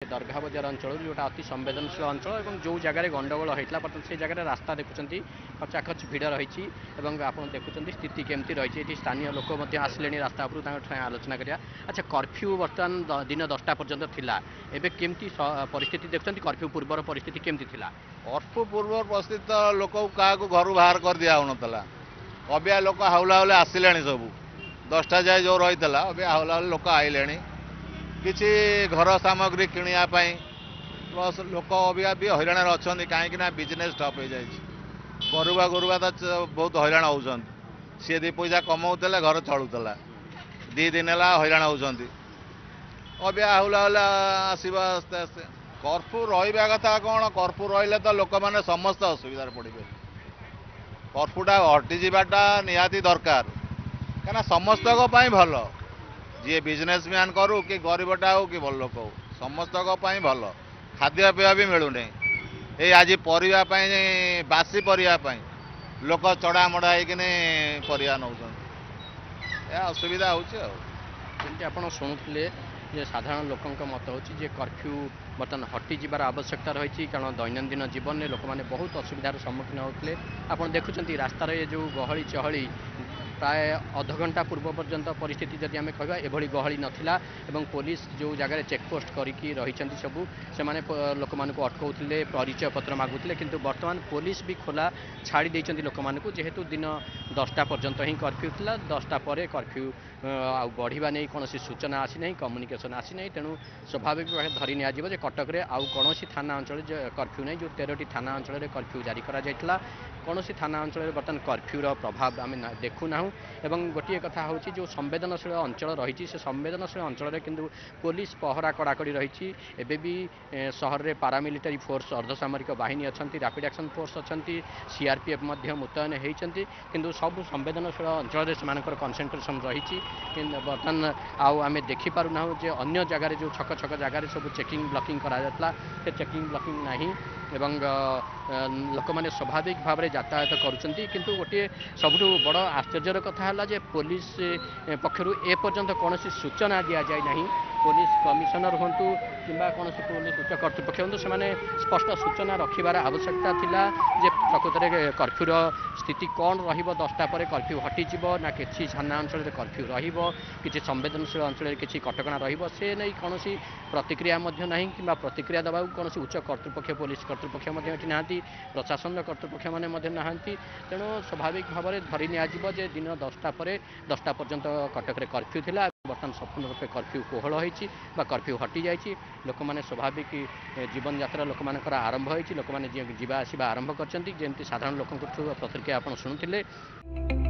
दरघा बजार अंचल जोटा अति संवेदनशील अंचल और जो जगार गंडगोल होता बर्तमान से जगह रास्ता देखुं खचाखच भिड़ रही आप देखुं स्थिति केमती रही है स्थानीय लोक आसिले रास्ता उपरू आलोचना करा। अच्छा कर्फ्यू बर्तमान दिन 10टा पर्यंत थिला एबे केमती परिस्थिति देखुं कर्फ्यू पूर्वर परिस्थिति केमती थिला? कर्फ्यू पूर्व परिस्थिति तो लोक क्या घर बाहर कर दिया होना अबिया लोक हाउला हाउले आसिले सब 10टा जाए जो रही है अबिया हाउला हाउले लोक आइले किसी घर सामग्री किणापी प्लस लोक अबिया भी हईराण अच्छा कहीं बिजनेस ठप हो जाए गरुवा गरुवा तो बहुत हईराण होती सी दी पैसा कमाऊले घर चलूला 2 दिन है हईराण होती अबिया हाउला हाउला आसवा आस्ते आस्ते कर्फ्यू रहा कथा कौन कर्फ्यू रही तो लोक मैंने समस्त असुविधार पड़े कर्फ्यूटा हटिजाटा निहाती दरकार कहीं समस्त भल जी बिजनेसमैन करू कि गरीबटा हो कि भल लोक हो समस्त भल खाद्य पेय भी मिलूनी ये आज परिया बासी परिया लोक चढ़ा मड़ा होना नौ असुविधा होती आप शुणुले जे साधारण लोकों मत हो कर्फ्यू बर्तमान हटिजार आवश्यकता रही कारण दैनंदिन जीवन में लोक मैंने बहुत असुविधार सम्मुखीन होते आप देखुं रास्तार जो गहली चहली प्राय अध घंटा पूर्व पर्यंत परिस्थिति जदि आम कह एभली गहली नथिला एवं पुलिस जो जगह चेकपोस्ट करके रही सबू से लोक मानक अटकाउले परिचय पत्र मागुले किंतु वर्तमान पुलिस भी खोला छाड़ी देइछंती लोक मानक जेहेतु दिन 10टा पर्यंत ही कर्फ्यू थिला 10टा पर कर्फ्यू आ बढ़िबा नहीं कौन सूचना आसी नहीं कम्युनिकेशन आसी नहीं तेणु स्वाभाविक भाव धरी नि कटक रे आउ कौन थाना अंचल कर्फ्यू नहीं जो 13टी थाना अंचल कर्फ्यू जारी करा जायतिला कौन थाना अंचल बर्तमान कर्फ्यूर प्रभाव आम देखुना एवं गोटे कथा हूँ जो संवेदनशील अंचल रही से संवेदनशील अंचल किंतु पुलिस पहरा कड़ाकड़ी रही एबे भी सहर में पारामिलिटारी फोर्स अर्धसामरिक बाहिनी अच्छा रैपिड एक्शन फोर्स अच्छा सीआरपीएफ मुतयन होती किंतु सब संवेदनशील अंचल से कनसेंट्रेशन रही बर्तमान आम देखिपारूना जे अन्य जगार जो छक छक जगार सब चेकिंग ब्लॉकिंग करा से चेकिंग ब्लॉकिंग नहीं एवं लोक मैंने स्वाभाविक भाव में यातायात करुँच किंतु गोटे सबुठ बड़ आश्चर्यर कथा है पुलिस पक्षर एपर्यंत कौन सूचना दि जाए ना पुलिस कमिशनर हूँ कि कौन पुलिस उच्च कर्तृपक्ष हूँ से स्पष्ट सूचना रखार आवश्यकता थिला जे प्रकृत में कर्फ्यूर स्थिति कौन रहा पर कर्फ्यू हटिज ना कि थाना अंचल कर्फ्यू रही संवेदनशील अंचल किसी कटकणा रे नहीं कौन प्रतिक्रिया ना कि प्रतिक्रिया देवा कौन उच्च कर्तृपक्ष पुलिस कर्तृपक्ष ना प्रशासन कर्तृपक्ष मैंने ना तेणु स्वाभाविक भाव में धरी नि दिन 10टा पर 10टा पर्यंत कटक कर्फ्यू थिला बर्तमान संपूर्ण रूपे कर्फ्यू कोहल होती कर्फ्यू हटि जाइए लोक मैंने स्वाभाविक जीवन यात्रा लोक मानकर आरंभ होती लोक मैंने जावास आरंभ करमती साधारण लोक प्रतिक्रिया आप शुणुते।